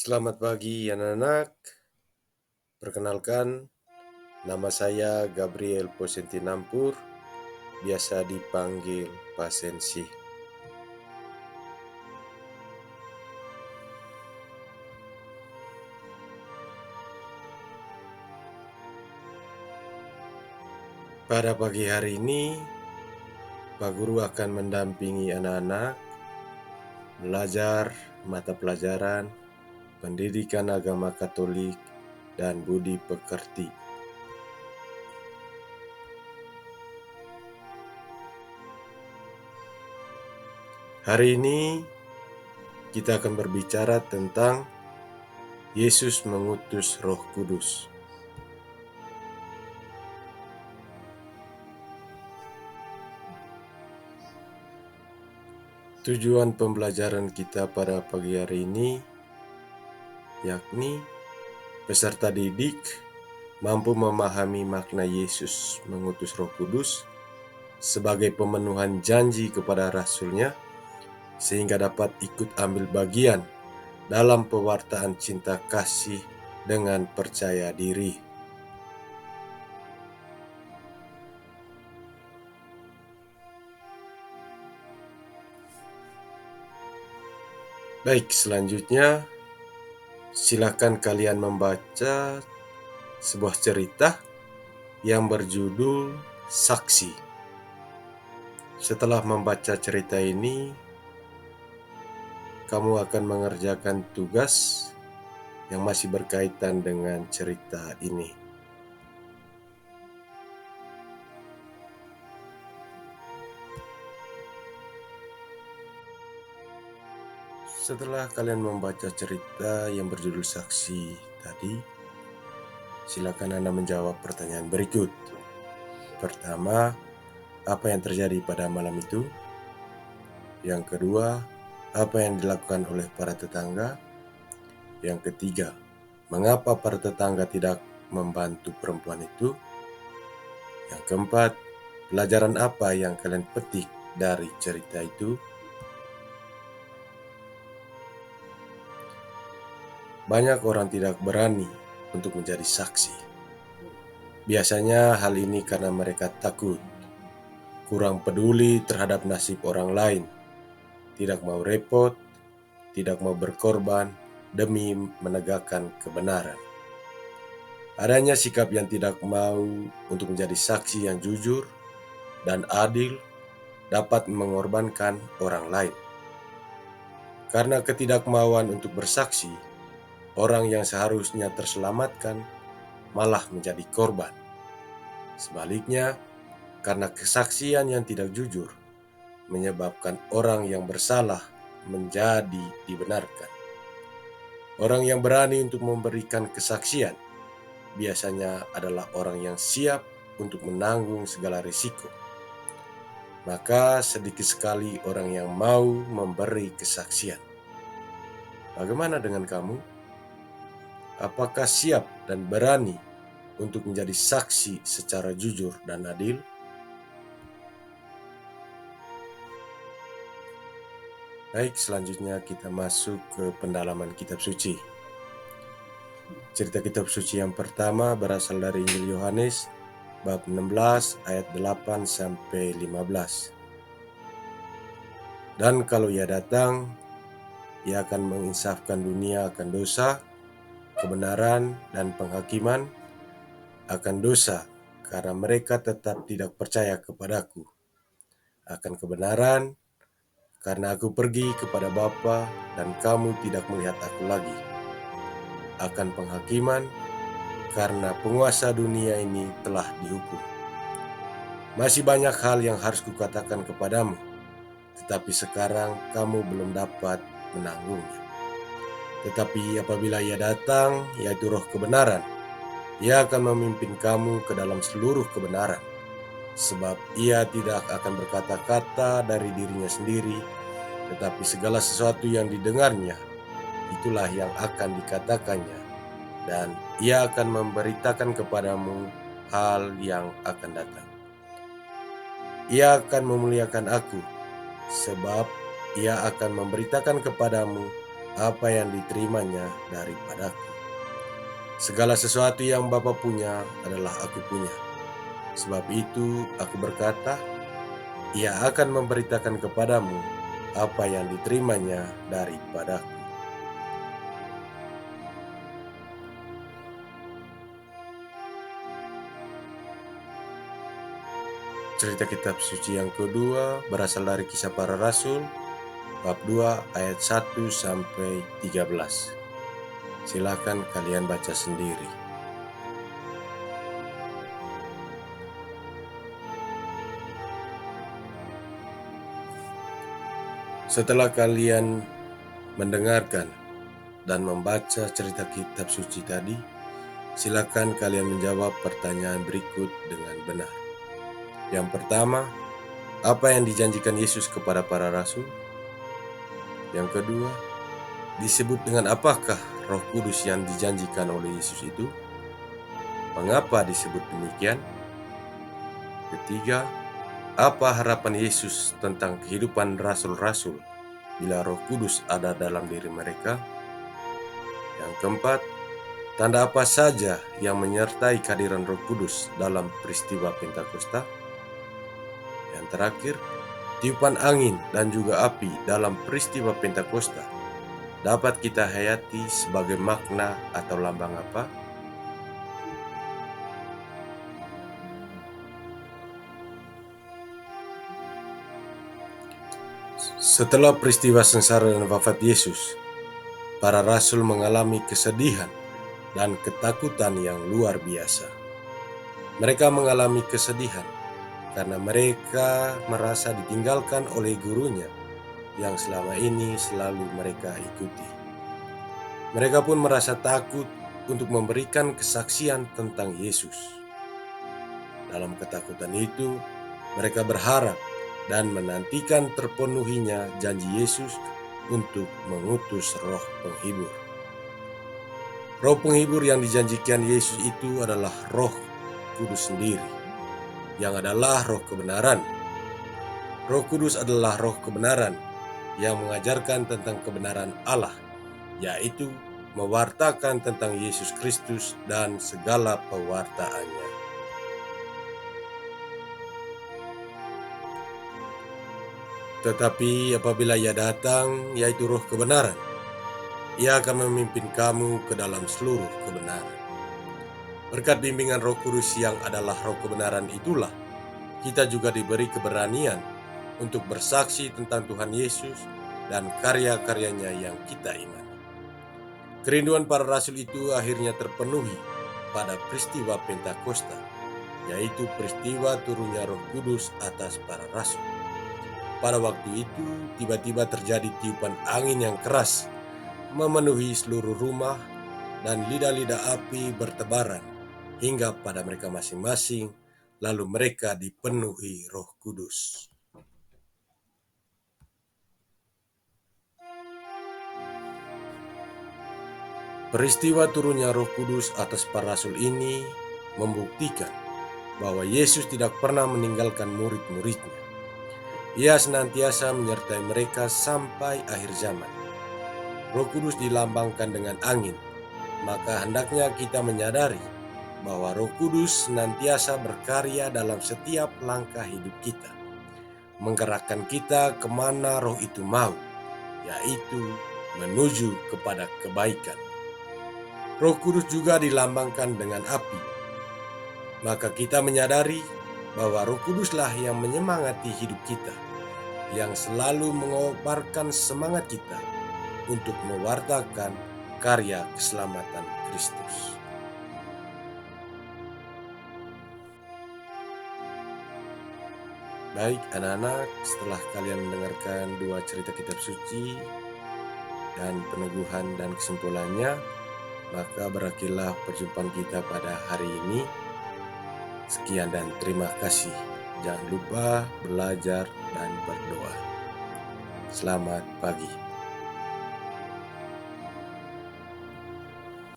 Selamat pagi anak-anak. Perkenalkan, nama saya Gabriel Posenti Nampur, biasa dipanggil Pasensi. Pada pagi hari ini, Pak Guru akan mendampingi anak-anak belajar mata pelajaran Pendidikan Agama Katolik dan Budi Pekerti. Hari ini kita akan berbicara tentang Yesus mengutus Roh Kudus. Tujuan pembelajaran kita pada pagi hari ini yakni peserta didik mampu memahami makna Yesus mengutus Roh Kudus sebagai pemenuhan janji kepada Rasul-Nya, sehingga dapat ikut ambil bagian dalam pewartaan cinta kasih dengan percaya diri. Baik, selanjutnya silakan kalian membaca sebuah cerita yang berjudul Saksi. Setelah membaca cerita ini, kamu akan mengerjakan tugas yang masih berkaitan dengan cerita ini. Setelah kalian membaca cerita yang berjudul Saksi tadi, silakan Anda menjawab pertanyaan berikut. Pertama, apa yang terjadi pada malam itu? Yang kedua, apa yang dilakukan oleh para tetangga? Yang ketiga, mengapa para tetangga tidak membantu perempuan itu? Yang keempat, pelajaran apa yang kalian petik dari cerita itu? Banyak orang tidak berani untuk menjadi saksi. Biasanya hal ini karena mereka takut, kurang peduli terhadap nasib orang lain, tidak mau repot, tidak mau berkorban demi menegakkan kebenaran. Adanya sikap yang tidak mau untuk menjadi saksi yang jujur dan adil dapat mengorbankan orang lain. Karena ketidakmauan untuk bersaksi, orang yang seharusnya terselamatkan malah menjadi korban. Sebaliknya, karena kesaksian yang tidak jujur menyebabkan orang yang bersalah menjadi dibenarkan. Orang yang berani untuk memberikan kesaksian biasanya adalah orang yang siap untuk menanggung segala risiko. Maka sedikit sekali orang yang mau memberi kesaksian. Bagaimana dengan kamu? Apakah siap dan berani untuk menjadi saksi secara jujur dan adil? Baik, selanjutnya kita masuk ke pendalaman kitab suci. Cerita kitab suci yang pertama berasal dari Injil Yohanes bab 16 ayat 8 sampai 15. Dan kalau ia datang, ia akan menginsafkan dunia akan dosa, kebenaran, dan penghakiman. Akan dosa, karena mereka tetap tidak percaya kepadaku. Akan kebenaran, karena aku pergi kepada Bapa dan kamu tidak melihat aku lagi. Akan penghakiman, karena penguasa dunia ini telah dihukum. Masih banyak hal yang harus kukatakan kepadamu, tetapi sekarang kamu belum dapat menanggungnya. Tetapi apabila ia datang, yaitu Roh kebenaran, ia akan memimpin kamu ke dalam seluruh kebenaran. Sebab ia tidak akan berkata-kata dari dirinya sendiri, tetapi segala sesuatu yang didengarnya, itulah yang akan dikatakannya. Dan ia akan memberitakan kepadamu hal yang akan datang. Ia akan memuliakan aku, sebab ia akan memberitakan kepadamu apa yang diterimanya daripadaku. Segala sesuatu yang Bapa punya adalah aku punya. Sebab itu aku berkata, Ia akan memberitakan kepadamu apa yang diterimanya daripadaku. Cerita kitab suci yang kedua berasal dari Kisah Para Rasul, bab 2 ayat 1 sampai 13. Silakan kalian baca sendiri. Setelah kalian mendengarkan dan membaca cerita kitab suci tadi, silakan kalian menjawab pertanyaan berikut dengan benar. Yang pertama, apa yang dijanjikan Yesus kepada para rasul? Yang kedua, disebut dengan apakah Roh Kudus yang dijanjikan oleh Yesus itu? Mengapa disebut demikian? Ketiga, apa harapan Yesus tentang kehidupan rasul-rasul bila Roh Kudus ada dalam diri mereka? Yang keempat, tanda apa saja yang menyertai kehadiran Roh Kudus dalam peristiwa Pentakosta? Yang terakhir, tiupan angin dan juga api dalam peristiwa Pentakosta dapat kita hayati sebagai makna atau lambang apa? Setelah peristiwa sengsara dan wafat Yesus, para rasul mengalami kesedihan dan ketakutan yang luar biasa. Mereka mengalami kesedihan karena mereka merasa ditinggalkan oleh gurunya yang selama ini selalu mereka ikuti. Mereka pun merasa takut untuk memberikan kesaksian tentang Yesus. Dalam ketakutan itu, mereka berharap dan menantikan terpenuhinya janji Yesus untuk mengutus Roh Penghibur. Roh Penghibur yang dijanjikan Yesus itu adalah Roh Kudus sendiri, yang adalah Roh kebenaran. Roh Kudus adalah Roh kebenaran yang mengajarkan tentang kebenaran Allah, yaitu mewartakan tentang Yesus Kristus dan segala pewartaannya. Tetapi apabila Ia datang, yaitu Roh kebenaran, Ia akan memimpin kamu ke dalam seluruh kebenaran. Berkat bimbingan Roh Kudus yang adalah Roh kebenaran itulah, kita juga diberi keberanian untuk bersaksi tentang Tuhan Yesus dan karya-karyanya yang kita imani. Kerinduan para rasul itu akhirnya terpenuhi pada peristiwa Pentakosta, yaitu peristiwa turunnya Roh Kudus atas para rasul. Pada waktu itu, tiba-tiba terjadi tiupan angin yang keras, memenuhi seluruh rumah, dan lidah-lidah api bertebaran hingga pada mereka masing-masing, lalu mereka dipenuhi Roh Kudus. Peristiwa turunnya Roh Kudus atas para rasul ini membuktikan bahwa Yesus tidak pernah meninggalkan murid-muridnya. Ia senantiasa menyertai mereka sampai akhir zaman. Roh Kudus dilambangkan dengan angin, maka hendaknya kita menyadari bahwa Roh Kudus senantiasa berkarya dalam setiap langkah hidup kita, menggerakkan kita kemana Roh itu mau, yaitu menuju kepada kebaikan. Roh Kudus juga dilambangkan dengan api, maka kita menyadari bahwa Roh Kuduslah yang menyemangati hidup kita, yang selalu mengobarkan semangat kita untuk mewartakan karya keselamatan Kristus. Baik anak-anak, setelah kalian mendengarkan dua cerita kitab suci dan peneguhan dan kesimpulannya, maka berakhirlah perjumpaan kita pada hari ini. Sekian dan terima kasih. Jangan lupa belajar dan berdoa. Selamat pagi.